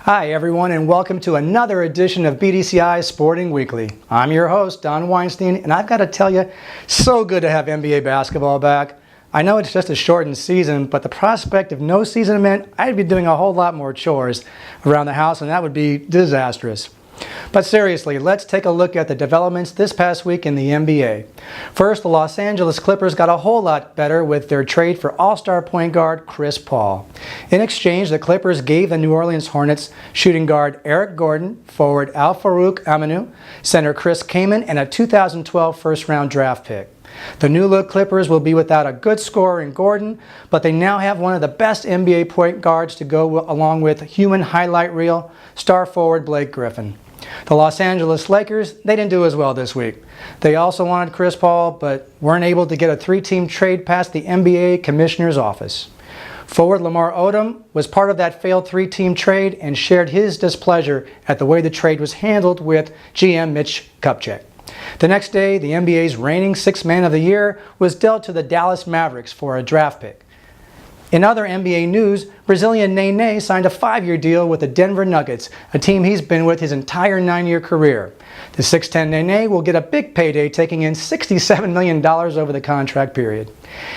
Hi everyone, and welcome to another edition of BDCi Sporting Weekly. I'm your host, Don Weinstein, and I've got to tell you, so good to have NBA basketball back. I know it's just a shortened season, but the prospect of no season meant I'd be doing a whole lot more chores around the house, and that would be disastrous. But seriously, let's take a look at the developments this past week in the NBA. First, the Los Angeles Clippers got a whole lot better with their trade for all-star point guard Chris Paul. In exchange, the Clippers gave the New Orleans Hornets shooting guard Eric Gordon, forward Al-Farouq Aminu, center Chris Kaman, and a 2012 first-round draft pick. The new-look Clippers will be without a good scorer in Gordon, but they now have one of the best NBA point guards to go along with human highlight reel star forward Blake Griffin. The Los Angeles Lakers, they didn't do as well this week. They also wanted Chris Paul, but weren't able to get a three-team trade past the NBA Commissioner's office. Forward Lamar Odom was part of that failed three-team trade and shared his displeasure at the way the trade was handled with GM Mitch Kupchak. The next day, the NBA's reigning Sixth Man of the Year was dealt to the Dallas Mavericks for a draft pick. In other NBA news, Brazilian Nene signed a 5-year deal with the Denver Nuggets, a team he's been with his entire 9-year career. The 6'10 Nene will get a big payday, taking in $67 million over the contract period.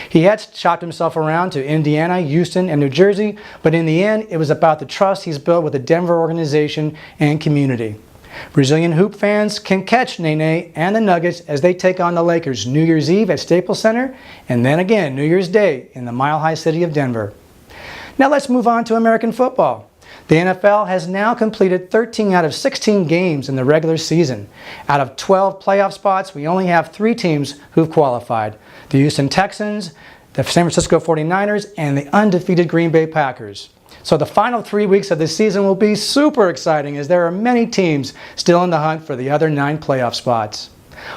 He had shopped himself around to Indiana, Houston, and New Jersey, but in the end, it was about the trust he's built with the Denver organization and community. Brazilian hoop fans can catch Nene and the Nuggets as they take on the Lakers New Year's Eve at Staples Center and then again New Year's Day in the mile-high city of Denver. Now let's move on to American football. The NFL has now completed 13 out of 16 games in the regular season. Out of 12 playoff spots, we only have 3 teams who've qualified: the Houston Texans, the San Francisco 49ers, and the undefeated Green Bay Packers. So the final 3 weeks of the season will be super exciting as there are many teams still in the hunt for the other 9 playoff spots.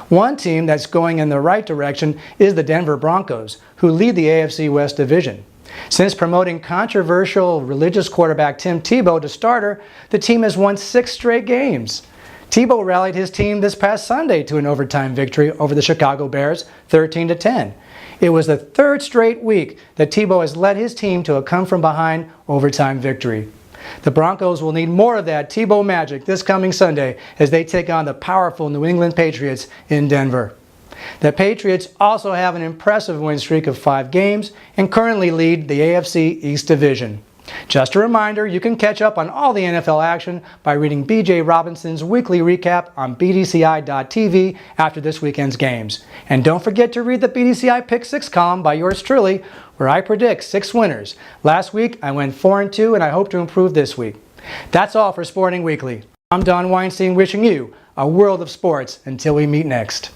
One team that's going in the right direction is the Denver Broncos, who lead the AFC West Division. Since promoting controversial religious quarterback Tim Tebow to starter, the team has won 6 straight games. Tebow rallied his team this past Sunday to an overtime victory over the Chicago Bears, 13-10. It was the 3rd straight week that Tebow has led his team to a come-from-behind overtime victory. The Broncos will need more of that Tebow magic this coming Sunday as they take on the powerful New England Patriots in Denver. The Patriots also have an impressive win streak of 5 games and currently lead the AFC East Division. Just a reminder, you can catch up on all the NFL action by reading BJ Robinson's weekly recap on BDCi.tv after this weekend's games. And don't forget to read the BDCi Pick 6 column by yours truly, where I predict 6 winners. Last week, I went 4-2, and I hope to improve this week. That's all for Sporting Weekly. I'm Don Weinstein wishing you a world of sports until we meet next.